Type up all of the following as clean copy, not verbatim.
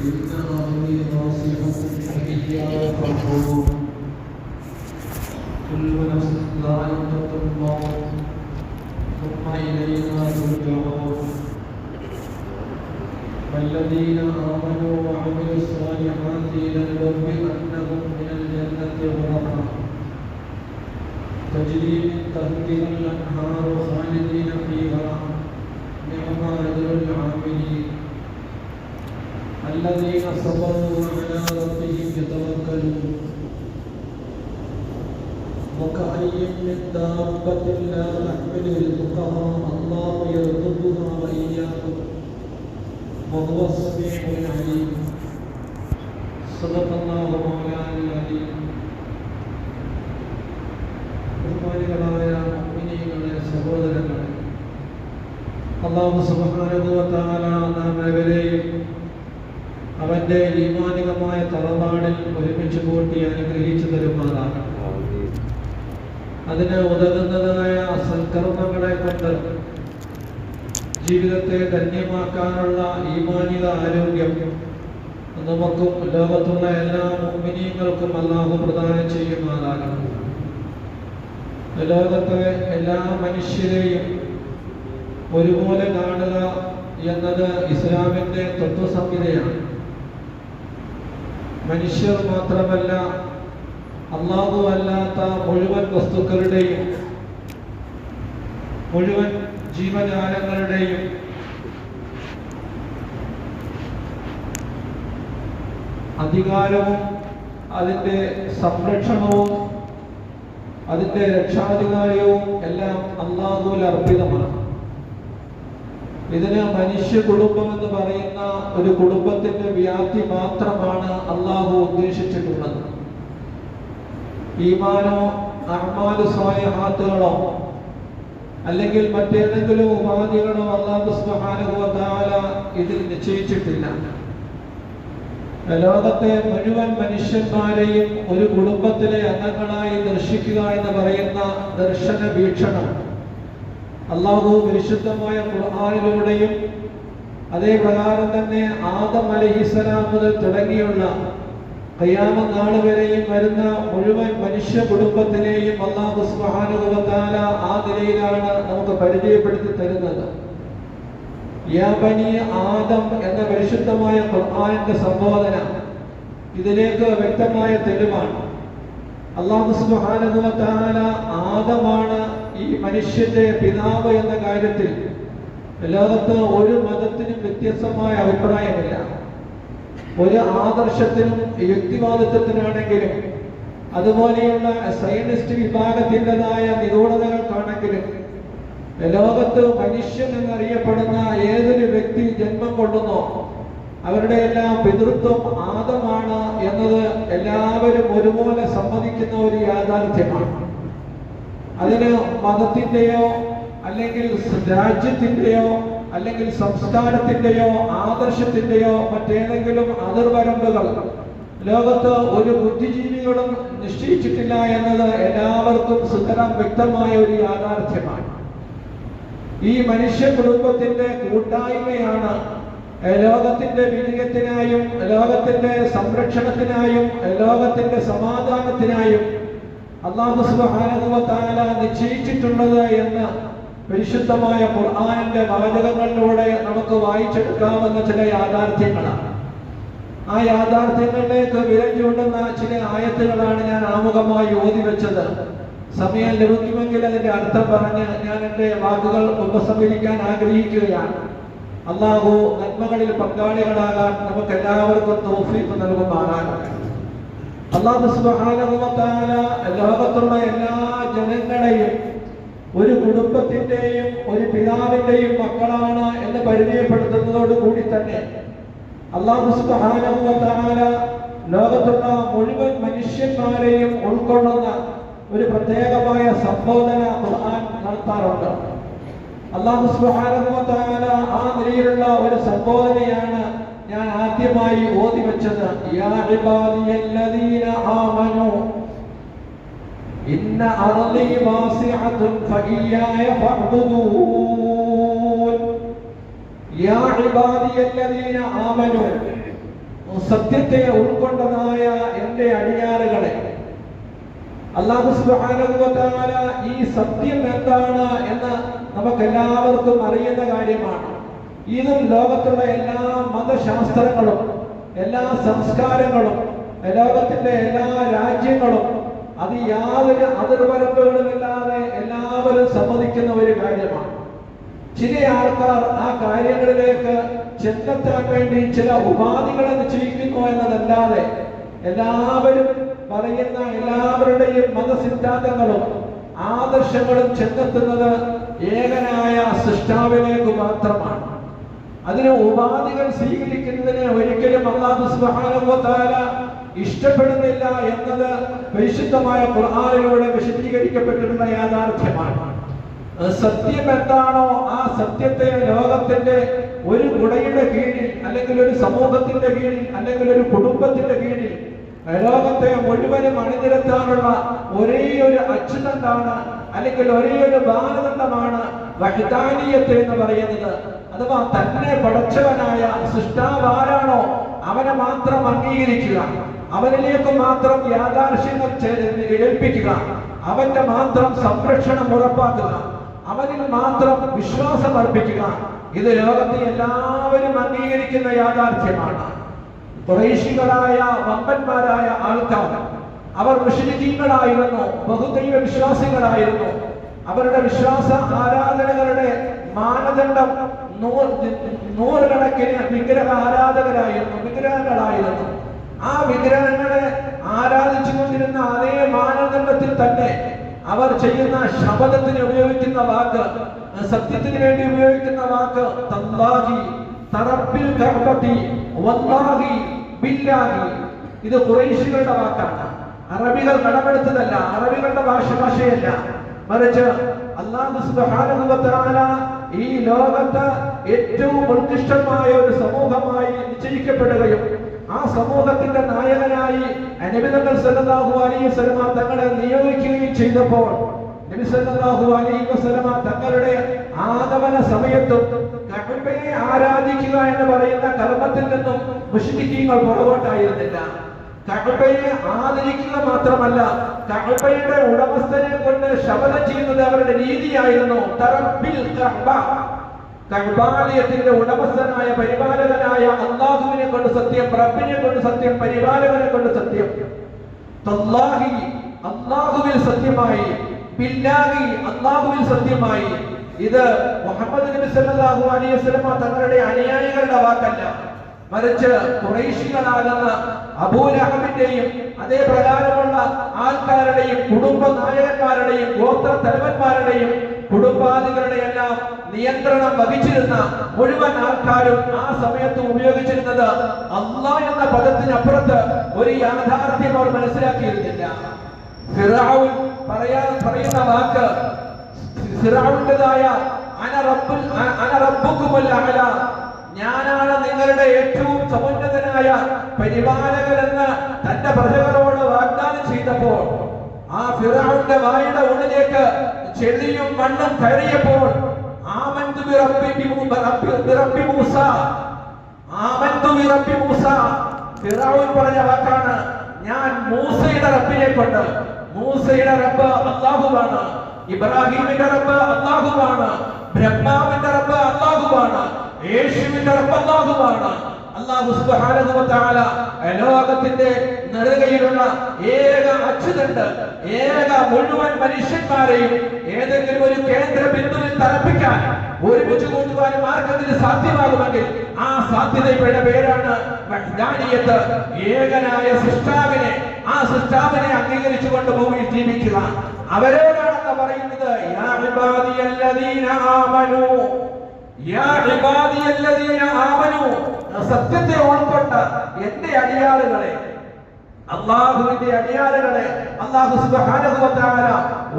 إن أرضي واسعة فإياي فارهبون كل نفس ذائقة الموت ثم إلينا ترجعون والذين آمنوا وعملوا الصالحات لنبوئنهم من الجنة غرفا تجري من تحتها الأنهار خالدين فيها نعم أجر العاملين الذين صبروا وعلى ربهم يتوكلون وكأي من دابة لا تحمل رزقها الله يرزقها وإياكم وهو السميع العليم صدق الله مولانا العليم. ബഹുമാനികളായ മുഅ്മിനീങ്ങളെ, സഹോദരങ്ങളെ, അല്ലാഹു സുബ്ഹാനഹു വ തആല നാം ഏവരെയും അവന്റെ ഈമാനികമായ തറവാടിൽ ഒരുമിച്ച് കൂട്ടി അനുഗ്രഹിച്ചു തരുമാറാകട്ടെ. അതിന് ഉതകുന്നതായ സൽക്കർമ്മങ്ങളെ കൊണ്ട് ജീവിതത്തെ ധന്യമാക്കാനുള്ള ഈമാനിക ആരോഗ്യം നമുക്കും ലോകത്തുള്ള എല്ലാ മുഅ്മിനീങ്ങൾക്കും അല്ലാഹു പ്രദാനം ചെയ്യുമാറാകട്ടെ. ലോകത്തെ എല്ലാ മനുഷ്യരെയും ഒരുപോലെ കാണുക എന്നത് ഇസ്ലാമിന്റെ തത്വസംഹിതയാണ്. മനുഷ്യർ മാത്രമല്ല, അല്ലാഹു അല്ലാത്ത മുഴുവൻ വസ്തുക്കളുടെയും മുഴുവൻ ജീവജാലങ്ങളുടെയും അധികാരവും അതിൻ്റെ സംരക്ഷണവും അതിൻ്റെ രക്ഷാധികാരവും എല്ലാം അല്ലാഹുവിൽ അർപ്പിതമാണ്. ഇതിന് മനുഷ്യ കുടുംബം എന്ന് പറയുന്ന ഒരു കുടുംബത്തിന്റെ വ്യാപ്തി മാത്രമാണ് അല്ലാഹു ഉദ്ദേശിച്ചിട്ടുള്ളത്. ഈമാനോ അഅ്മാലു സ്വാലിഹാത്തുകളോ അല്ലെങ്കിൽ മറ്റേതെങ്കിലും ഉപാധികളോ അല്ലാഹു സുബ്ഹാനഹു വ തആല ഇതിൽ നിശ്ചയിച്ചിട്ടില്ല. ലോകത്തെ മുഴുവൻ മനുഷ്യന്മാരെയും ഒരു കുടുംബത്തിലെ അംഗങ്ങളായി ദർശിക്കുക എന്ന് പറയുന്ന ദർശന വീക്ഷണം അല്ലാഹു പരിശുദ്ധമായ ഖുർആനിലൂടെയും അതേ പ്രകാരം തന്നെ ആദം അലൈഹിസ്സലാം മുതൽ തുടങ്ങിയുള്ള ഖിയാമത്ത് നാൾ വരെയും വരുന്ന മുഴുവൻ മനുഷ്യ കുടുംബത്തിനെയും അല്ലാഹു സുബ്ഹാനഹു വ തആല ആ നിലയിലാണ് നമുക്ക് പരിചയപ്പെടുത്തി തരുന്നത്. യാ ബനി ആദം എന്ന പരിശുദ്ധമായ ഖുർആനിന്റെ സംബോധന ഇതിലേക്ക് വ്യക്തമായ തെളിവാണ്. അല്ലാഹു സുബ്ഹാനഹു വ തആല ആദമാണ് ഈ മനുഷ്യന്റെ പിതാവ് എന്ന കാര്യത്തിൽ ലോകത്ത് ഒരു മതത്തിനും വ്യത്യസ്തമായ അഭിപ്രായമില്ല. ഒരു ആദർശത്തിനും യുക്തിവാദിത്വത്തിനാണെങ്കിലും അതുപോലെയുള്ള സയനിസ്റ്റ് വിഭാഗത്തിൻ്റെതായ നിഗൂഢതകൾക്കാണെങ്കിലും ലോകത്ത് മനുഷ്യൻ എന്നറിയപ്പെടുന്ന ഏതൊരു വ്യക്തി ജന്മം കൊള്ളുന്നോ അവരുടെ എല്ലാം പിതൃത്വം ആദമാണ് എന്നത് എല്ലാവരും ഒരുപോലെ സമ്മതിക്കുന്ന ഒരു യാഥാർത്ഥ്യമാണ്. അതിന് മതത്തിൻ്റെയോ അല്ലെങ്കിൽ രാജ്യത്തിൻ്റെയോ അല്ലെങ്കിൽ സംസ്കാരത്തിൻ്റെയോ ആദർശത്തിൻ്റെയോ മറ്റേതെങ്കിലും അതിർവരമ്പുകൾ ലോകത്ത് ഒരു ബുദ്ധിജീവികളും നിശ്ചയിച്ചിട്ടില്ല എന്നത് എല്ലാവർക്കും സുതരാം വ്യക്തമായ ഒരു യാഥാർത്ഥ്യമാണ്. ഈ മനുഷ്യ കുടുംബത്തിന്റെ കൂട്ടായ്മയാണ് ലോകത്തിന്റെ വിജയത്തിനായും ലോകത്തിന്റെ സംരക്ഷണത്തിനായും ലോകത്തിന്റെ സമാധാനത്തിനായും അല്ലാഹു സുബ്ഹാനഹു വ തആല നിശ്ചയിച്ചിട്ടുള്ളത് എന്ന് പരിശുദ്ധമായ ഖുർആനിന്റെ വാചകങ്ങളിലൂടെ നമുക്ക് വായിച്ചെടുക്കാവുന്ന ചില യാഥാർത്ഥ്യങ്ങളാണ്. ആ യാഥാർത്ഥ്യങ്ങളിലേക്ക് വിരൽ ചൂണ്ടുന്ന ചില ആയത്തുകളാണ് ഞാൻ ആമുഖമായി ഓതി വെച്ചത്. സമയം ലഭിക്കുമെങ്കിൽ അതിന്റെ അർത്ഥം പറഞ്ഞ് ഞാൻ എൻ്റെ വാക്കുകൾ ഉപസംഹരിക്കാൻ ആഗ്രഹിക്കുകയാണ്. അല്ലാഹു നന്മകളിൽ പങ്കാളികളാകാൻ നമുക്ക് എല്ലാവർക്കും തൗഫീഖ് നൽകുമാറാകട്ടെ. അല്ലാഹു സുബ്ഹാനഹു വ തആല ലോകത്തുള്ള എല്ലാ ജനങ്ങളെയും ഒരു കുടുംബത്തിന്റെയും ഒരു പിതാവിന്റെയും മക്കളാണ് എന്ന് പരിചയപ്പെടുത്തുന്നതോട് കൂടി തന്നെ അല്ലാഹു സുബ്ഹാനഹു വ തആല ലോകത്തുള്ള മുഴുവൻ മനുഷ്യന്മാരെയും ഉൾക്കൊള്ളുന്ന ഒരു പ്രത്യേകമായ സംബോധന ഖുർആൻ നടത്താറുണ്ട്. അല്ലാഹു സുബ്ഹാനഹു വ തആല ആ നിലയിലുള്ള ഒരു സംബോധനയാണ് ഞാൻ ആദ്യമായി ഓതി വെച്ചത്. യാ ഇബാദിയല്ലദീന ആമനൂ ഇന്ന അർളി വാസിഅത്തുൻ ഫഇയ്യായ ഫഅ്ബുദൂൻ. യാ ഇബാദിയല്ലദീന ആമനൂ, സത്യത്തെ ഉൾക്കൊണ്ടതായ എന്റെ അടിയാറുകളെ, അല്ലാഹു സുബ്ഹാനഹു വ തആല ഈ സത്യം എന്താണ് എന്ന് നമുക്കെല്ലാവർക്കും അറിയുന്ന കാര്യമാണ്. ഇതും ലോകത്തുള്ള എല്ലാ മതശാസ്ത്രങ്ങളും എല്ലാ സംസ്കാരങ്ങളും ലോകത്തിന്റെ എല്ലാ രാജ്യങ്ങളും അത് യാതൊരു അതിർവരമ്പുകളുമില്ലാതെ എല്ലാവരും സമ്മതിക്കുന്ന ഒരു കാര്യമാണ്. ചില ആൾക്കാർ ആ കാര്യങ്ങളിലേക്ക് ചെന്നെത്താൻ വേണ്ടി ചില ഉപാധികളെ നിശ്ചയിക്കുന്നു എന്നതല്ലാതെ എല്ലാവരും പറയുന്ന എല്ലാവരുടെയും മതസിദ്ധാന്തങ്ങളും ആദർശങ്ങളും ചെന്നെത്തുന്നത് ഏകനായ സൃഷ്ടാവിലേക്ക് മാത്രമാണ്. അതിന് ഉപാധികൾ സ്വീകരിക്കുന്നതിന് ഒരിക്കലും അല്ലാഹു സുബ്ഹാനഹു വ തആല ഇഷ്ടപ്പെടുന്നില്ല എന്നത് പരിശുദ്ധമായ ഖുർആനിലൂടെ വിശദീകരിക്കപ്പെട്ടിട്ടുള്ള യാഥാർത്ഥ്യമാണ്. സത്യം എന്താണോ ആ സത്യത്തെ ലോകത്തിന്റെ ഒരു കുടയുടെ കീഴിൽ, അല്ലെങ്കിൽ ഒരു സമൂഹത്തിന്റെ കീഴിൽ, അല്ലെങ്കിൽ ഒരു കുടുംബത്തിന്റെ കീഴിൽ ലോകത്തെ മുഴുവനും അണിനിരത്താനുള്ള ഒരേ ഒരു അച്ചുതണ്ടാണ്, അല്ലെങ്കിൽ ഒരേ ഒരു മാനദണ്ഡമാണ് വഹ്ദാനിയത്ത് എന്ന് പറയുന്നത്. അഥവാ തന്നെ പടച്ചവനായ സൃഷ്ടാവ് ആരാണോ അവനെ മാത്രം അംഗീകരിക്കുക, അവനിലേക്ക് മാത്രം യാഥാർത്ഥ്യങ്ങൾ ഏൽപ്പിക്കുക, അവന്റെ മാത്രം സംരക്ഷണം ഉറപ്പാക്കുക, അവനിൽ മാത്രം വിശ്വാസം അർപ്പിക്കുക. ഇത് ലോകത്തെ എല്ലാവരും അംഗീകരിക്കുന്ന യാഥാർത്ഥ്യമാണ്. ഖുറൈശികളായ വമ്പന്മാരായ ആൾക്കാർ, അവർ മുശ്രിക്കീങ്ങളായിരുന്നു, ബഹുദൈവ വിശ്വാസികളായിരുന്നു. അവരുടെ വിശ്വാസ ആരാധനകളുടെ മാനദണ്ഡം നൂറുകണക്കിന് വിഗ്രഹങ്ങളായിരുന്നു. ആ വിഗ്രഹങ്ങളെ ആരാധിച്ചുകൊണ്ടിരുന്ന അതേ മാനദണ്ഡത്തിൽ തന്നെ അവർ ചെയ്യുന്ന ശബദത്തിന് ഉപയോഗിക്കുന്ന വാക്ക്, സത്യത്തിന് വേണ്ടി ഉപയോഗിക്കുന്ന വാക്ക് തല്ലാഹി, തറബ്ബിൽ കഅബതി, വല്ലാഹി, ബില്ലാഹി. ഇത് ഖുറൈശികളുടെ വാക്കാണ്. അറബികൾ കടമെടുത്തതല്ല, അറബികളുടെ ഭാഷയല്ല. മറിച്ച് അല്ലാഹു സുബ്ഹാനഹു വ തആല ഈ ലോകത്ത് ഏറ്റവും ഉത്കൃഷ്ടമായ ഒരു സമൂഹമായി നിശ്ചയിക്കപ്പെടുകയും ആ സമൂഹത്തിന്റെ നായകനായി നബി സല്ലല്ലാഹു അലൈഹി വസല്ലമ തങ്ങളെ നിയോഗിക്കുകയും ചെയ്തപ്പോൾ നബി സല്ലല്ലാഹു അലൈഹി വസല്ലമ തങ്ങളുടെ ആഗമന സമയത്തും കഅബയെ ആരാധിക്കുക എന്ന് പറയുന്ന കർമ്മത്തിൽ നിന്നും മുശ്രിക്കീങ്ങൾ പുറകോട്ടായിരുന്നില്ല. കഅബയെ ആദരിക്കുക മാത്രമല്ല, കഅബയുടെ ഉടമസ്ഥനെ കൊണ്ട് ശപഥം ചെയ്യുന്നത് അവരുടെ രീതിയായിരുന്നു. തറബ്ബിൽ കഅബ, കഅബാലയത്തിന്റെ ഉടമസ്ഥനായ പരിപാലകനായ അല്ലാഹുവിനെ കൊണ്ട് സത്യം, റബ്ബിനെ കൊണ്ട് സത്യം, പരിപാലകനെ കൊണ്ട് സത്യം. തല്ലാഹി, അല്ലാഹുവിൽ സത്യമായി, ബില്ലാഹി, അല്ലാഹുവിൽ സത്യമായി. ഇത് മുഹമ്മദ് നബി സല്ലല്ലാഹു അലൈഹി വസല്ലമ തങ്ങളുടെ അനുയായികളുടെ വാക്കല്ല, മറിച്ച് ഖുറൈശികളാകുന്ന അബൂലഹബിന്റെയും അതേ പ്രകാരമുള്ള ആൾക്കാരുടെയും കുടുംബ നായകന്മാരുടെയും ഗോത്ര തലവന്മാരുടെയും കുടുംബാദികളുടെ എല്ലാം നിയന്ത്രണം വഹിച്ചിരുന്ന മുഴുവൻ ആൾക്കാരും ആ സമയത്ത് ഉപയോഗിച്ചിരുന്നത് അല്ലാഹ് എന്ന പദത്തിനപ്പുറത്ത് ഒരു യാഥാർത്ഥ്യം അവർ മനസ്സിലാക്കിയിരുന്നില്ല. ഫിർഔൻ പറയുന്ന വാക്ക്, ഫിർഔന്റേതായ അന റബ്ബുകുമുൽ അഅല, ഞാനാണ് നിങ്ങളുടെ ഏറ്റവും സമുന്നതനായ പരിപാലകരെന്ന് തന്റെ പ്രജകളോട് വാഗ്ദാനം ചെയ്തപ്പോൾ ആ ഫിർഔന്റെ വായുടെ ഉള്ളിലേക്ക് ചെളിയും മണ്ണും കയറിയപ്പോൾ ആമന്തു ബിറബ്ബി മൂസ, ആമന്തു ബിറബ്ബി മൂസ, ഫിർഔൻ പറഞ്ഞ വാക്കാണ് ഞാൻ മൂസയുടെ റബ്ബിനെ കൊണ്ട്. മൂസയുടെ റബ്ബ് അല്ലാഹുവാണ്, ഇബ്രാഹിമിന്റെ റബ്ബ് അല്ലാഹുവാണ്, ബ്രഹ്മാവിന്റെ റബ്ബ് അല്ലാഹുവാണ്, യേശുവിന്റെ റബ്ബ് അല്ലാഹുവാണ്. അല്ലാഹു സുബ്ഹാനഹു വ തആല ലോകത്തിന്റെ നെറുകയിലുള്ള ഏക അച്യുതണ്ട്, ഏക മുഴുവൻ മനുഷ്യന്മാരെയും ഏതെങ്കിലും ഒരു കേന്ദ്ര ബിന്ദുവിൽ തറപ്പിക്കാൻ ഒരുമിച്ച് കൂട്ടുവാനും ആർക്കെങ്കിലും സാധ്യമാകുമെങ്കിൽ ആ സാധ്യതയുടെ പേരാണ് വഹ്ദാനിയത്ത്. ഏകനായ സൃഷ്ടാവിനെ, ആ സൃഷ്ടാവിനെ അംഗീകരിച്ചുകൊണ്ട് ഭൂമിയിൽ ജീവിക്കുക. അവരോടാണെന്ന് പറയുന്നത് യാ ഇബാദിയല്ലദീന ആമനൂ, യാ ഇബാദിയല്ലദീന ആമനൂ, സത്യത്തെ ഉൾക്കൊണ്ട എന്റെ അടിയാളുകളെ, അല്ലാഹുവിന്റെ അടിയാളുകളെ അല്ലാഹു സുബ്ഹാനഹു വ തആല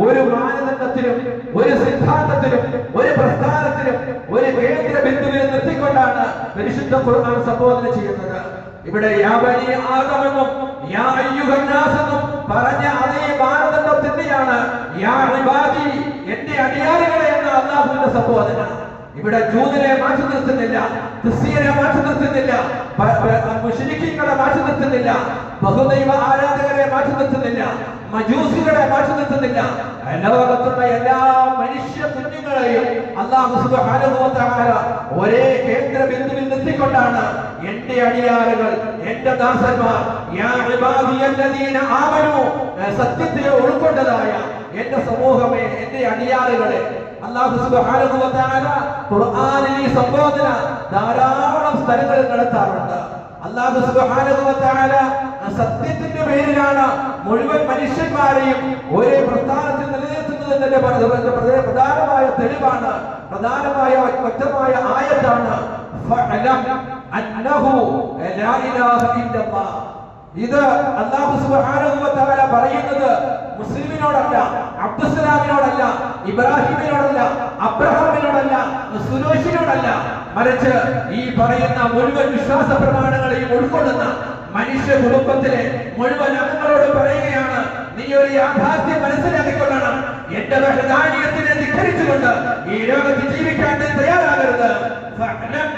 ഒരു മാനദണ്ഡത്തിലും ഒരു സിദ്ധാന്തത്തിലും ഒരു പ്രസ്ഥാനത്തിലും ഒരു കേന്ദ്ര ബിന്ദുവിൽ നിർത്തിക്കൊണ്ടാണ് പരിശുദ്ധ ഖുർആൻ സംബോധന ചെയ്യുന്നത്. ഇവിടെ യാ ബനി ആദമെന്നും യാ അയ്യുഹന്നാസ് എന്നും പറഞ്ഞ അതേ മാനദണ്ഡം തന്നെയാണ് യാ ഇബാദി, എന്റെ അടിയാളുകളെ എന്ന അല്ലാഹുവിന്റെ സംബോധന. ഇവിടെ ജൂതനെ മാറ്റി നിർത്തുന്നില്ല, ക്രിസ്ത്യനെ മാറ്റി നിർത്തുന്നില്ല, മുശ്രിക്കുകളെ മാറ്റി നിർത്തുന്നില്ല, ബഹുദൈവ ആരാധകരെ മാറ്റി നിർത്തുന്നില്ല, മജൂസികളെ മാറ്റി നിർത്തുന്നില്ല. ലോകത്തുള്ള എല്ലാ മനുഷ്യ കുഞ്ഞുങ്ങളെയും അല്ലാഹു സുബ്ഹാനഹു വ തആല ഒരേ കേന്ദ്ര ബിന്ദുവിൽ നിർത്തിക്കൊണ്ടാണ് എന്റെ അടിയാറുകൾ, എന്റെ ദാസന്മാർ, യാ ഇബാദിയല്ലദീന ആമനു, സത്യത്തെ ഉൾക്കൊണ്ടതായ എന്റെ സമൂഹമേ, എന്റെ അടിയാറുകളെ. അല്ലാഹു സുബ്ഹാനഹു വ തആല ഖുർആനിൽ ഈ സംബോധന ധാരാളം സ്ഥലങ്ങളിൽ നടത്താറുണ്ട്. അല്ലാഹു സുബ്ഹാനഹു വ തആല സത്യത്തിന്റെ പേരിലാണ് മുഴുവൻ മനുഷ്യന്മാരെയും ഒരേ പ്രസ്ഥാനത്തിൽ നിലനിർത്തുന്നതിന്റെ പ്രധാനമായ തെളിവാണ്, പ്രധാനമായ വ്യക്തമായ ആയത്താണ് ഫഅലം അന്നഹു ലാ ഇലാഹ ഇല്ലല്ലാഹ്. ഇത് അല്ലാഹു സുബ്ഹാനഹു വ തആല പറയുന്നത് മുസ്ലിമിനോടല്ല, അബ്ദുസ്സലാമിനോടല്ല, ഇബ്രാഹിമിനോടല്ല, അബ്രഹാമിനോടല്ല, സുലോഷിനോടല്ല, മറിച്ച് ഈ പറയുന്ന മുഴുവൻ വിശ്വാസ പ്രമാണങ്ങളെയും ഉൾക്കൊള്ളുന്ന മനുഷ്യ കുടുംബത്തിലെ മുഴുവൻ അംഗങ്ങളോട് പറയുകയാണ്, നീ ഒരു യാഥാർത്ഥ്യം മനസ്സിലാക്കിക്കൊള്ളണം. എന്റെ വഹദാനിയത്തിനെ ധിക്കരിച്ചുകൊണ്ട് ഈ ലോകത്ത് ജീവിക്കാൻ തയ്യാറാകരുത്. ഫഅലം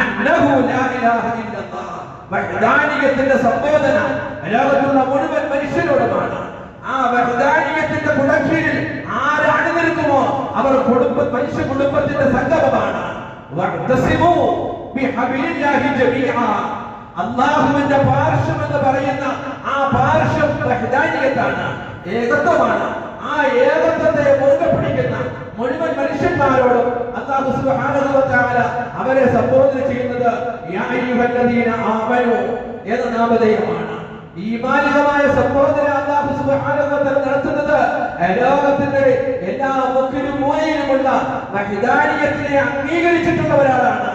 അന്നഹു ലാ ഇലാഹ ഇല്ലല്ലാഹ്. വഹദാനിയത്തിന്റെ സംബോധന ലോകത്തുള്ള മുഴുവൻ മനുഷ്യരോടുമാണ്. ആ വഹദാനിയത്തിന്റെ കുടക്കീഴിൽ ആരാണ് നിൽക്കുമോ അവർ മനുഷ്യ കുടുംബത്തിന്റെ സംഗമമാണ്. വഅ്തസിമു ബിഹബിലില്ലാഹി ജമീഅ. അല്ലാഹുവിന്റെ പാർശ്വം എന്ന് പറയുന്ന ആ പാർശ്വം വഹദാനിയത്താണ്, ഏകത്വമാണ്. ആ ഏകത്വത്തെ മുറുകെ പിടിക്കുന്ന മുഴുവൻ മനുഷ്യന്മാരോടും അല്ലാഹു സുബ്ഹാനഹു വ തആല അവരെ സംബോധന ചെയ്യുന്നത് യാ അയ്യുഹല്ലദീന ആമനു എന്ന നാമധേയമാണ്. ഈമാനികമായ സംബോധന അല്ലാഹു സുബ്ഹാനഹു വ തആല നടത്തുന്നത് ലോകത്തിന്റെ എല്ലാ മുക്കിലും മൂലയിലുമുള്ള വഹദാനിയത്തിനെ അംഗീകരിച്ചിട്ടുള്ളവരാണ്.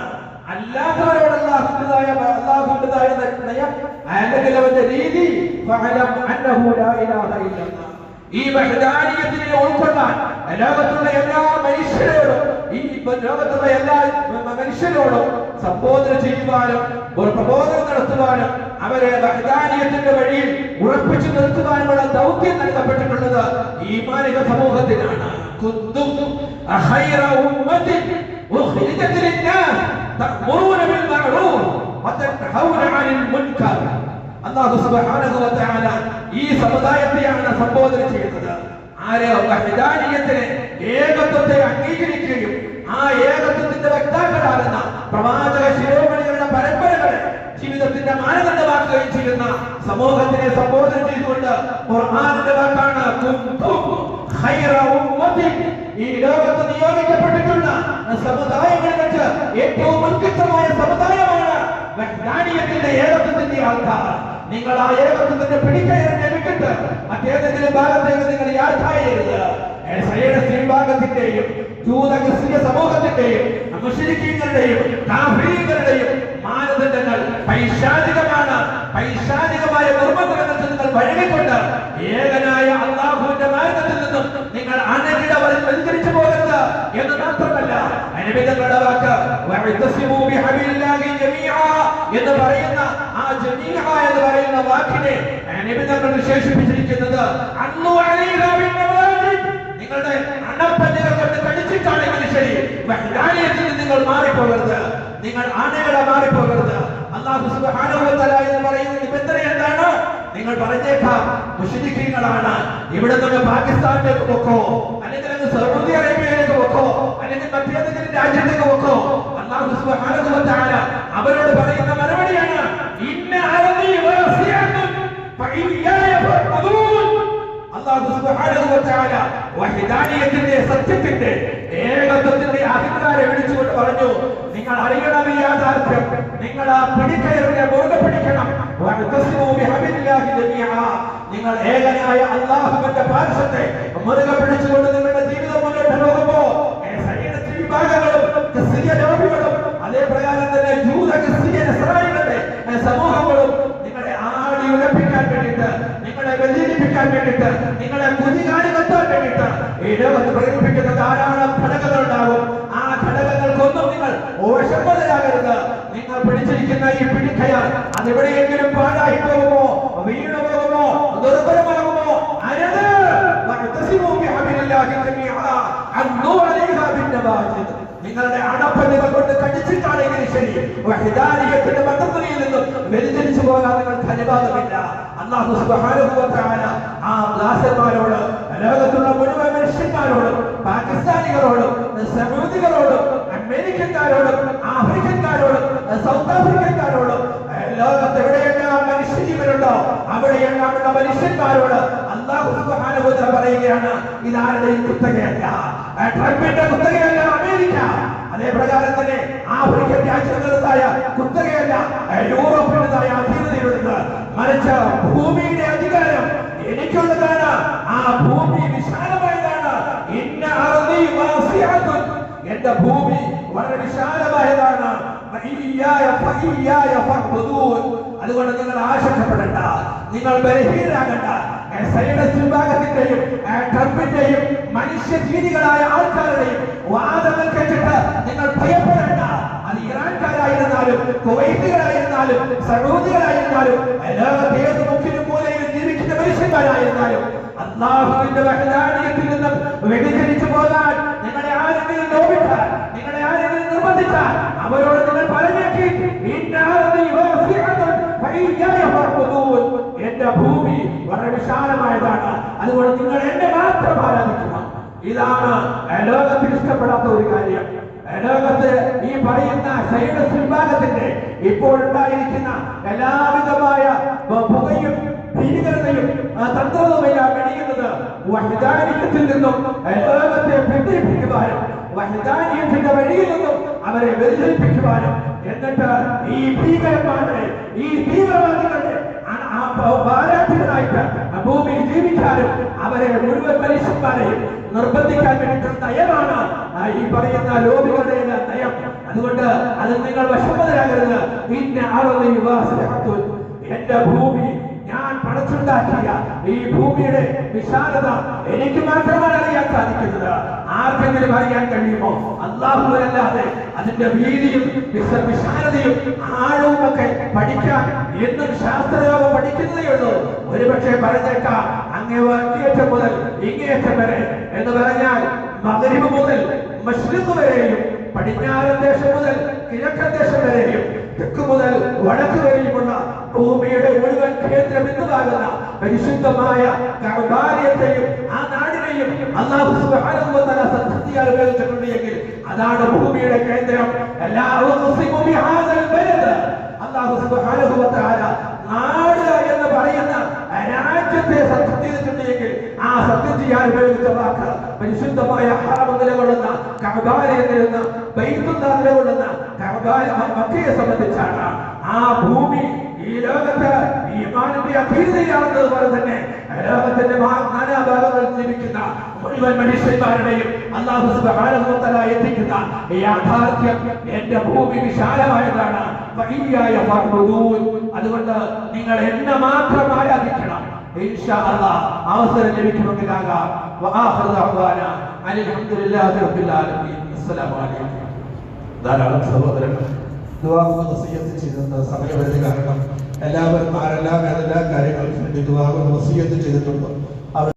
അല്ലാത്തവരോട് അല്ലാഹുവിൻ്റെതായ നയം അല്ലെങ്കിൽ അവന്റെ രീതി ഫഅലം അന്നഹു ലാ ഇലാഹ ഇല്ലല്ലാഹ്. ഈ വഹദാനിയത്തിനെ ഉൾക്കൊള്ളാൻ ലോകത്തുള്ള എല്ലാ മനുഷ്യരോടും, ഈ ലോകത്തുള്ള എല്ലാ മനുഷ്യരോടും സംബോധന ചെയ്യുവാനും ഒരു പ്രബോധനം നടത്തുവാനും അവരെ വഹദാനിയത്തിന്റെ വഴിയിൽ ഉറപ്പിച്ചു നിർത്തുവാനുമുള്ള ദൗത്യം നൽകപ്പെട്ടിട്ടുള്ളത് ഈമാനിക സമൂഹത്തിനാണ്. കുന്തും ഖൈറ ഉമ്മത്തിൻ ഉഖ്രിജത് ലിന്നാസ് തഅ്മുറൂന ബിൽ മഅറൂഫ് വതൻഹൗന അനിൽ മുൻകർ. അല്ലാഹു സുബ്ഹാനഹു വ തആല ഈ സമുദായത്തെയാണ് സംബോധന ചെയ്യുന്നത്. ആരെ? വഹദാനിയത്തിനെ, ഏകത്വത്തെ അംഗീകരിക്കുകയും ആ ഏകത്വത്തിന്റെ വക്താക്കളാകുന്ന പ്രവാചക ശിരോമണികളുടെ പരമ്പരകളെ ജീവിതത്തിന്റെ മാനദണ്ഡമാക്കുകയും ചെയ്യുന്ന സമൂഹത്തിനെ സംബോധന ചെയ്തുകൊണ്ട് ഖുർആനിന്റെ വാക്കാണ് കുന്തും ഖൈറ ഉമ്മത്തിൻ. ഈ ലോകത്ത് നിയോഗിക്കപ്പെട്ടിട്ടുള്ള സമുദായങ്ങളിൽ വെച്ച് ഏറ്റവും ഉത്കൃഷ്ടമായ സമുദായമാണ് വഹദാനിയത്തിന്റെ, ഏകത്വത്തിന്റെ ആൾക്കാർ. നിങ്ങൾ ആ ഏകത്വത്തിന്റെ പിടിക്കയറിനെ വിട്ടിട്ട് മറ്റേതെങ്കിലും ഭാഗത്തേക്ക് നിങ്ങൾ യാത്രയരുത്. വിഭാഗത്തിന്റെയും ജൂത ക്രിസ്തീയ സമൂഹത്തിന്റെയും മുശ്രിക്കീങ്ങളുടെയും കാഫിരീങ്ങളുടെയും മാനദണ്ഡങ്ങൾ പൈശാചികമാണ്. പൈശാചികമായ നിർബന്ധങ്ങളിൽ നിങ്ങൾ വഴങ്ങിക്കൊണ്ട് ഏകനായ അല്ലാഹുവിന്റെ മാർഗ്ഗത്തിൽ നിന്നും നിങ്ങൾ അനകിടവരിൽ വ്യതിചലിച്ചു പോകരുത് എന്ന് മാത്രമല്ല, അനുബിധങ്ങളുടെ വാക്ക് വഅ്തസിമൂ ബിഹബിലില്ലാഹി ജമീഅ എന്ന് പറയുന്ന ആ ജമീഅ എന്ന് പറയുന്ന വാക്കിനെ അനുബിധങ്ങൾ വിശേഷിപ്പിച്ചിരിക്കുന്നത് അന്നു അലൈഹാ ബിന്നവാജിദ്. നിങ്ങളുടെ അണപ്പല്ലുകൾ കൊണ്ട് കടിച്ചിട്ടാണെങ്കിൽ ശരി, വഹദാനിയത്തിൽ നിങ്ങൾ മാറിപ്പോകരുത്, നിങ്ങൾ ആണകളെ മാറിപ്പോകരുത്. അല്ലാഹു സുബ്ഹാനഹു വ തആല എന്ന് പറയുന്ന നിബന്ധന എന്താണ്? നിങ്ങൾ പറഞ്ഞേക്കാം മുശ്രിക്കീങ്ങളാണ്, ഇവിടെ നിന്ന് പാകിസ്ഥാനിലേക്ക് പോക്കോ, അല്ലെങ്കിൽ സൗദി അറേബ്യയിലേക്ക് പോക്കോ, അല്ലെങ്കിൽ മറ്റേതെങ്കിലും രാജ്യത്തേക്ക് പോക്കോ. അല്ലാഹു സുബ്ഹാനഹു വ തആല അവരോട് പറയുന്ന മറുപടിയാണ് ഇന്ന അർദി വാസിഅത്തുൻ ഫഇയ്യായ ഫഅ്ബുദൂൻ. അല്ലാഹു സുബ്ഹാനഹു വ തആല വഹദാനിയത്തിന്റെ, സത്യത്തിന്റെ, ഏകത്വത്തിന്റെ അധികാരെ വിളിച്ചുകൊണ്ട് പറഞ്ഞു, നിങ്ങൾ അറിയണം ഈ യാഥാർത്ഥ്യം, നിങ്ങൾ ആ പിടിക്കയറിനെ മുറുകെ പിടിക്കണം. വഅ്തസിമൂ ബിഹബിലില്ലാഹി ജമീഅ. നിങ്ങൾ ഏകനായ അല്ലാഹുവിന്റെ പാർശ്വത്തെ മുറുകെ പിടിച്ചുകൊണ്ട് നിങ്ങളുടെ ജീവിതം മുന്നോട്ട് പോകുമ്പോൾ സൈനിക വിഭാഗങ്ങളും ക്രിസ്തീയ ലോബികളും അതേ പ്രകാരം തന്നെ ജൂത ക്രിസ്തീയ നസ്രാനികളുടെ സമൂഹങ്ങളും നിങ്ങളെ ആടി ഉലപ്പിക്കാൻ വേണ്ടിയിട്ട്, നിങ്ങളെ വ്യതിരിപ്പിക്കാൻ വേണ്ടിയിട്ട്, നിങ്ങളെ കുതികാലി കത്താൻ വേണ്ടിയിട്ട് ഈ ലോകത്ത് പ്രകടിപ്പിക്കുന്ന ധാരാളം ഘടകങ്ങൾ ഉണ്ടാകും. ആ ഘടകങ്ങൾക്കൊന്നും നിങ്ങൾ ഓഷമ്പതരാകരുത്. നിങ്ങൾ പിടിച്ചിരിക്കുന്ന ഈ പിടിക്കയർ അതെവിടെയെങ്കിലും പാഴായി പോകുമോ, വീണു പോകുമോ, ദുർബലമാകുമോ? നിങ്ങളുടെ അണപ്പല്ലുകൾ കൊണ്ട് കടിച്ചിട്ടാണെങ്കിലും ശരി ഹിദായത്തിന്റെ മതത്തിൽ നിന്നും വ്യതിചലിച്ചു പോകാൻ നിങ്ങൾക്ക് അനുവാദമില്ല. അല്ലാഹു സുബ്ഹാനഹു വ തആല ആ ദാസന്മാരോട്, ലോകത്തുള്ള മുഴുവൻ മനുഷ്യന്മാരോടും, പാകിസ്ഥാനികളോടും, സൗദികളോടും, അമേരിക്കക്കാരോടും, ആഫ്രിക്കക്കാരോടും, സൗത്ത് ആഫ്രിക്കക്കാരോടും, ലോകത്ത് എവിടെയെല്ലാം മനുഷ്യജീവനുണ്ടോ അവിടെയെല്ലാമുള്ള മനുഷ്യന്മാരോട് അല്ലാഹു സുബ്ഹാനഹു വ തആല പറയുകയാണ്, ഇതാരുടെയും കുത്തകയല്ല, ട്രംപിന്റെ കുത്തകയല്ല അമേരിക്ക. അതേ പ്രകാരം തന്നെ ആഫ്രിക്കൻ രാജ്യങ്ങളുടേതായ കുത്തകയല്ല, യൂറോപ്പിൻ്റെതായ അധീനതയുള്ളത്, മറിച്ച് ഭൂമിയുടെ അധികാരം എനിക്കുള്ളതാണ്. ആ ഭൂമി വിശാലമായതാണ്. ഇന്ന അർളി വാസിഅത്തുൻ, എന്റെ ഭൂമി വളരെ വിശാലമായതാണ്. അതുകൊണ്ട് നിങ്ങൾ ആശങ്കപ്പെടേണ്ട, നിങ്ങൾ ബലഹീനരാകണ്ട. സൈഡസ് വിഭാഗത്തിന്റെയും ട്രംപിന്റെയും മനുഷ്യജീവികളായ ആൾക്കാരുടെയും വാദങ്ങൾ കേട്ടിട്ട് നിങ്ങൾ ഭയപ്പെടേണ്ട. അത് ഇറാൻകാരായിരുന്നാലും, കുവൈറ്റുകളായിരുന്നാലും, സൗദികളായിരുന്നാലും, ലോകത്തെ ഏത് മുക്കിലും മൂലയിലും ജീവിക്കുന്ന മനുഷ്യന്മാരായിരുന്നാലും, അല്ലാഹുവിന്റെ വഹദാനിയത്തിൽ നിന്നും വ്യതിചലിച്ചു പോകാൻ നിങ്ങളെ ആരെങ്കിലും ലോപിച്ചാൽ, നിങ്ങളെ ആരെങ്കിലും നിർബന്ധിച്ചാൽ അവരോട് നിങ്ങൾ പറഞ്ഞേക്കി, എന്റെ ഭൂമി വളരെ വിശാലമായതാണ്, അതുകൊണ്ട് നിങ്ങൾ എന്നെ മാത്രം ആരാധിക്കണം. ഇതാണ് ലോകത്തിന് ഇഷ്ടപ്പെടാത്ത ഒരു കാര്യം. ലോകത്ത് ഈ പറയുന്ന സൈഡസ് വിഭാഗത്തിന്റെ ഇപ്പോഴുണ്ടായിരിക്കുന്ന എല്ലാവിധമായ പുകയും ഭീകരതയും തന്ത്രവുമെല്ലാം വെടിയുന്നത് വഹദാനിയത്തിൽ നിന്നും ലോകത്തെ പിന്തിരിപ്പിക്കുവാനും, വഹദാനിയത്തിന്റെ വഴിയിൽ നിന്നും അവരെ വ്യതിചലിപ്പിക്കുവാനും, എന്നിട്ട് ഈ ഭീകരന്മാരുടെ, ഈ തീവ്രവാദികളുടെ ഭാരതീയരായിട്ട് ഭൂമിയിൽ ജീവിക്കാനും അവരെ മുഴുവൻ മനുഷ്യന്മാരെയും നിർബന്ധിക്കാൻ വേണ്ടിയിട്ടുള്ള നയമാണ് ഈ പറയുന്ന ലോബികളുടെ നയം. അതുകൊണ്ട് അത് നിങ്ങൾ വശംവദരാകരുത്. എന്റെ ഭൂമി, ഞാൻ പടച്ചുണ്ടാക്കിയ ഈ ഭൂമിയുടെ വിശാലത എനിക്ക് മാത്രമാണ് അറിയാൻ സാധിക്കുന്നത്. ആർക്കെങ്കിലും അറിയാൻ കഴിയുമോ? അല്ലാഹുവല്ലാതെ അതിന്റെ വീതിയും വിശാലതയും ആഴവും ഒക്കെ പഠിക്കാൻ എന്നും ശാസ്ത്രലോകം പഠിക്കുന്നതേ ഉള്ളൂ. ഒരുപക്ഷെ പറഞ്ഞേക്കാം അങ്ങേയറ്റം മുതൽ ഇങ്ങേയറ്റം വരെ എന്ന് പറഞ്ഞാൽ മഗ്രിബ് മുതൽ മശ്രിഖ് വരെയും, പടിഞ്ഞാറൻ ദേശം മുതൽ കിഴക്കൻ ദേശം വരെയും, തെക്ക് മുതൽ വടക്ക് വരെയുമുള്ള ഭൂമിയുടെ മുഴുവൻ കേന്ദ്ര ബിന്ദുവാകുന്ന പരിശുദ്ധമായ കഅബയെയും ആ നാടിനെയും അല്ലാഹു സുബ്ഹാനഹു വ തആല സത്യത്തിൽ ഉപയോഗിച്ചിട്ടുണ്ടെങ്കിൽ അതാണ് ഭൂമിയുടെ കേന്ദ്രം. അല്ലാഹു സുബ്ഹാനഹു വ തആല നാട് എന്ന് പറയുന്ന രാജ്യത്തെ സത്യം ചെയ്തിട്ടുണ്ടെങ്കിൽ ആ സത്യം ചെയ്യാൻ ഉപയോഗിച്ച വാക്ക് പരിശുദ്ധമായ ഹറം നിലകൊള്ളുന്ന കഅബയെ നിലകൊള്ളുന്ന ബൈത്തുല്ലാ നിലകൊള്ളുന്ന മക്കയെ സംബന്ധിച്ചാണ്. ആ ഭൂമി ഈ ലോകത്ത് ഈമാനിന്റെ അധീനതയാണെന്നതുപോലെ തന്നെ ലോകത്തിന്റെ നാനാഭാഗങ്ങളിൽ ജീവിക്കുന്ന മുഴുവൻ മനുഷ്യന്മാരുടെയും അല്ലാഹു സുബ്ഹാനഹു വ തആല എത്തിക്കുന്ന യാഥാർത്ഥ്യം എന്റെ ഭൂമി വിശാലമായതാണ്. അതുകൊണ്ട് നിങ്ങൾ എന്നെ മാത്രം ആരാധിക്കണം. ഇൻഷാ അല്ലാഹ് അവസരം ലഭിക്കുമെങ്കിലാകാം. അൽഹംദുലില്ലാഹി റബ്ബിൽ ആലമീൻ. അസ്സലാമു അലൈക്കും. ധാരാളം സഹോദരങ്ങൾ വസിയ്യത്ത് ചെയ്തിട്ടുണ്ട്. സമയപരിധി കാരണം എല്ലാവരും ആരെല്ലാം ഏതെല്ലാം കാര്യങ്ങൾക്ക് വേണ്ടി വസിയ്യത്ത് ചെയ്തിട്ടുണ്ട്.